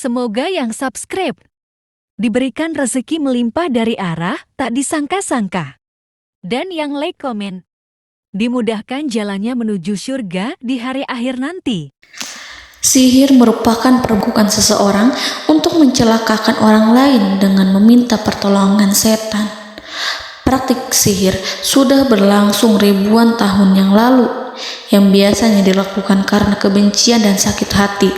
Semoga yang subscribe diberikan rezeki melimpah dari arah tak disangka-sangka. Dan yang like komen, dimudahkan jalannya menuju surga di hari akhir nanti. Sihir merupakan perbuatan seseorang untuk mencelakakan orang lain dengan meminta pertolongan setan. Praktik sihir sudah berlangsung ribuan tahun yang lalu, yang biasanya dilakukan karena kebencian dan sakit hati.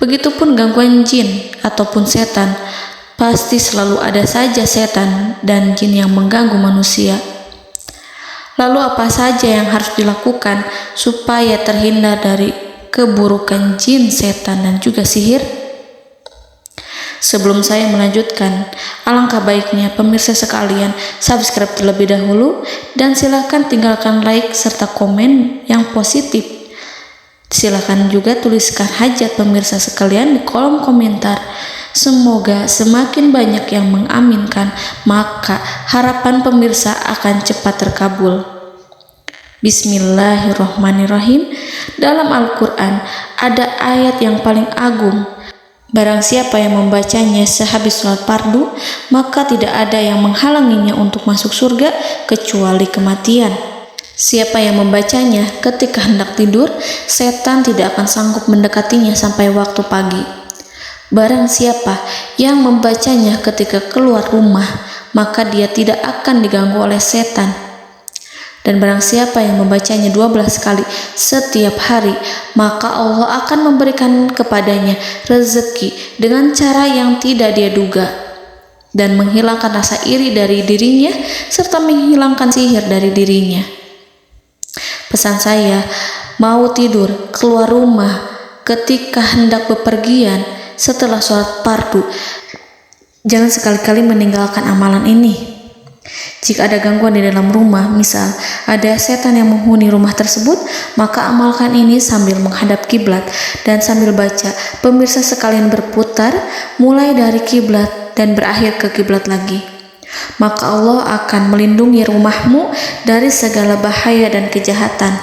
Begitupun gangguan jin ataupun setan, pasti selalu ada saja setan dan jin yang mengganggu manusia. Lalu apa saja yang harus dilakukan supaya terhindar dari keburukan jin, setan, dan juga sihir? Sebelum saya melanjutkan, alangkah baiknya pemirsa sekalian subscribe terlebih dahulu dan silakan tinggalkan like serta komen yang positif. Silakan juga tuliskan hajat pemirsa sekalian di kolom komentar. Semoga semakin banyak yang mengaminkan, maka harapan pemirsa akan cepat terkabul. Bismillahirrahmanirrahim. Dalam Al-Quran ada ayat yang paling agung. Barang siapa yang membacanya sehabis sholat fardu, maka tidak ada yang menghalanginya untuk masuk surga kecuali kematian. Siapa yang membacanya ketika hendak tidur, setan tidak akan sanggup mendekatinya sampai waktu pagi. Barang siapa yang membacanya ketika keluar rumah, maka dia tidak akan diganggu oleh setan. Dan barang siapa yang membacanya 12 kali setiap hari, maka Allah akan memberikan kepadanya rezeki dengan cara yang tidak dia duga, dan menghilangkan rasa iri dari dirinya, serta menghilangkan sihir dari dirinya. Pesan saya, mau tidur, keluar rumah, ketika hendak bepergian, setelah sholat fardu, jangan sekali-kali meninggalkan amalan ini. Jika ada gangguan di dalam rumah, misal ada setan yang menghuni rumah tersebut, maka amalkan ini sambil menghadap kiblat dan sambil baca. Pemirsa sekalian berputar mulai dari kiblat dan berakhir ke kiblat lagi. Maka Allah akan melindungi rumahmu dari segala bahaya dan kejahatan.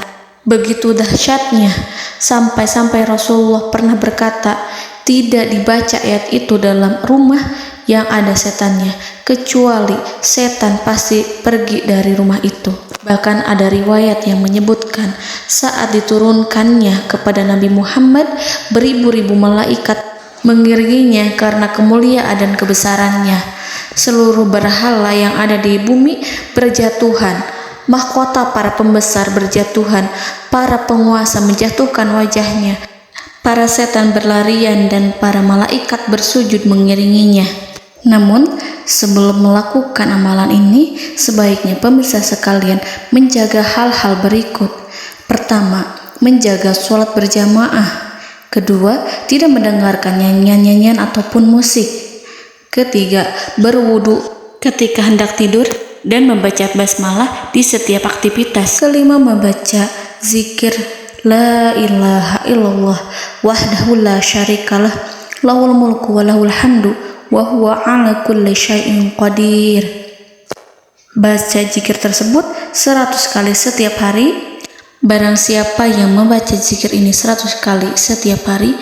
Begitu dahsyatnya, sampai-sampai Rasulullah pernah berkata, tidak dibaca ayat itu dalam rumah yang ada setannya, kecuali setan pasti pergi dari rumah itu. Bahkan ada riwayat yang menyebutkan saat diturunkannya kepada Nabi Muhammad, beribu-ribu malaikat mengiringinya karena kemuliaan dan kebesarannya. Seluruh berhala yang ada di bumi berjatuhan, mahkota para pembesar berjatuhan, para penguasa menjatuhkan wajahnya, para setan berlarian, dan para malaikat bersujud mengiringinya. Namun, sebelum melakukan amalan ini, sebaiknya pemirsa sekalian menjaga hal-hal berikut. Pertama, menjaga sholat berjamaah. Kedua, tidak mendengarkan nyanyian-nyanyian ataupun musik. Ketiga, berwudu ketika hendak tidur dan membaca basmalah di setiap aktivitas. Kelima, membaca zikir la ilaha illallah wahdahu la syarikalah lahul mulku wa lahul hamdu wa huwa ala kulli syai'in qadir. Baca zikir tersebut 100 kali setiap hari. Barang siapa yang membaca zikir ini 100 kali setiap hari,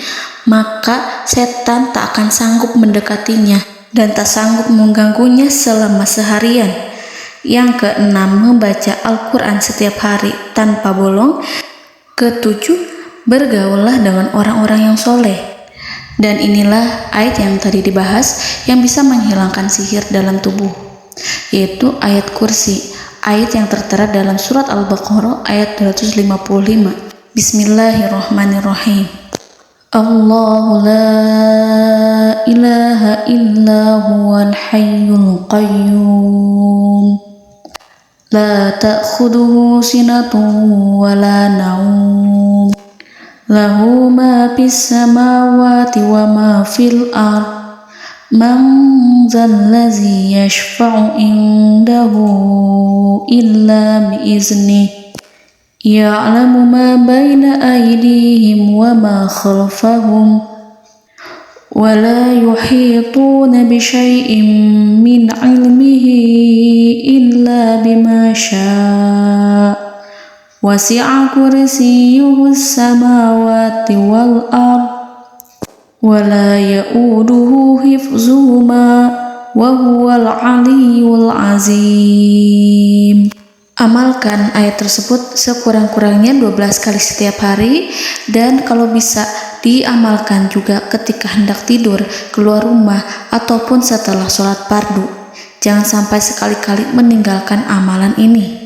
maka setan tak akan sanggup mendekatinya dan tak sanggup mengganggunya selama seharian. Yang keenam, membaca Al-Quran setiap hari tanpa bolong. Ketujuh, bergaullah dengan orang-orang yang soleh. Dan inilah ayat yang tadi dibahas yang bisa menghilangkan sihir dalam tubuh, yaitu ayat kursi, ayat yang tertera dalam surat Al-Baqarah ayat 255. Bismillahirrahmanirrahim. Allahu la ilaha illa huwal hayyul qayyum la ta'khuduhu sinatun wa la naum lahu ma fis samawati wa ma fil ard man zallazi yashfa'u indahu illa biiznihi ya'lamu ma baina aydihim wa ma khalfahum wa la yuhituna bi syai'in min 'ilmihi illa bima syaa' wasi'a kursiyyuhu as-samawati wal ard ولا يؤوده حفظهما وهو العلي العظيم. Amalkan ayat tersebut sekurang-kurangnya 12 kali setiap hari, dan kalau bisa diamalkan juga ketika hendak tidur, keluar rumah, ataupun setelah sholat fardu. Jangan sampai sekali-kali meninggalkan amalan ini.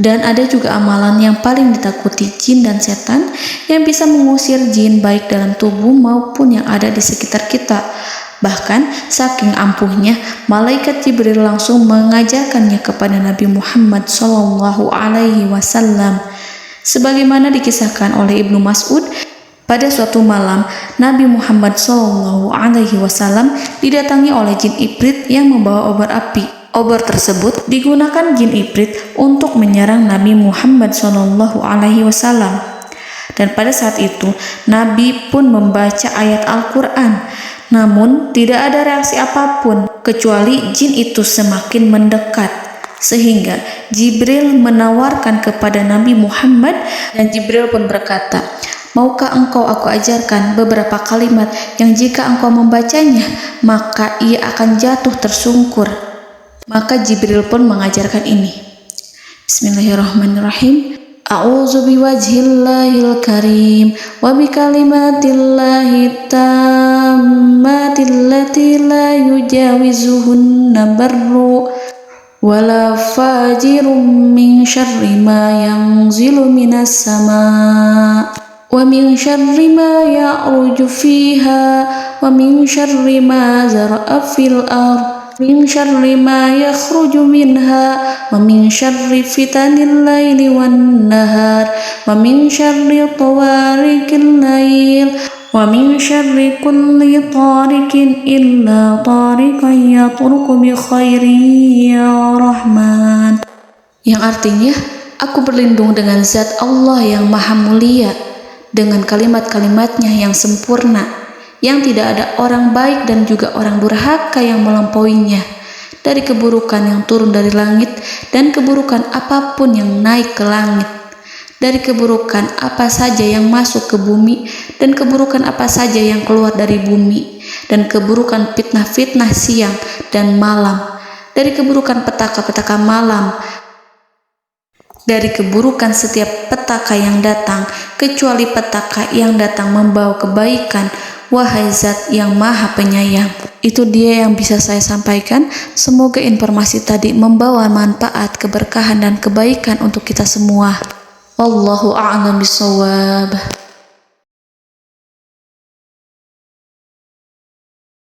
Dan ada juga amalan yang paling ditakuti jin dan setan, yang bisa mengusir jin baik dalam tubuh maupun yang ada di sekitar kita. Bahkan saking ampuhnya, malaikat Jibril langsung mengajarkannya kepada Nabi Muhammad SAW. Sebagaimana dikisahkan oleh Ibnu Mas'ud, pada suatu malam Nabi Muhammad SAW didatangi oleh jin Ifrit yang membawa obor api. Obor tersebut digunakan jin Ifrit untuk menyerang Nabi Muhammad SAW. Dan pada saat itu Nabi pun membaca ayat Al-Quran. Namun tidak ada reaksi apapun, kecuali jin itu semakin mendekat. Sehingga Jibril menawarkan kepada Nabi Muhammad, dan Jibril pun berkata, "Maukah engkau aku ajarkan beberapa kalimat yang jika engkau membacanya, maka ia akan jatuh tersungkur?" Maka Jibril pun mengajarkan ini. Bismillahirrahmanirrahim. A'udzu biwajhillahil karim wa bikalimatillahi tammatil lati la yujawizuhunna barru wala fajirum min syarri ma yanzilu minas sama wa min syarri ma ya'ruju fiha wa min syarri ma zara'a fil ardh min syarri ma yakhruju minha wa min syarri fitanil laili wan nahar wa min syarri tawarikil lail wa min syarri kulli tarikin illa tarikan yatruku bi khairin ya Rahman. Yang artinya, aku berlindung dengan zat Allah yang maha mulia, dengan kalimat-kalimatnya yang sempurna, yang tidak ada orang baik dan juga orang durhaka yang melampauinya, dari keburukan yang turun dari langit dan keburukan apapun yang naik ke langit, dari keburukan apa saja yang masuk ke bumi dan keburukan apa saja yang keluar dari bumi, dan keburukan fitnah-fitnah siang dan malam, dari keburukan petaka-petaka malam, dari keburukan setiap petaka yang datang, kecuali petaka yang datang membawa kebaikan. Wahai Zat yang Maha Penyayang. Itu dia yang bisa saya sampaikan. Semoga informasi tadi membawa manfaat, keberkahan dan kebaikan untuk kita semua. Wallahu a'lam bishawab.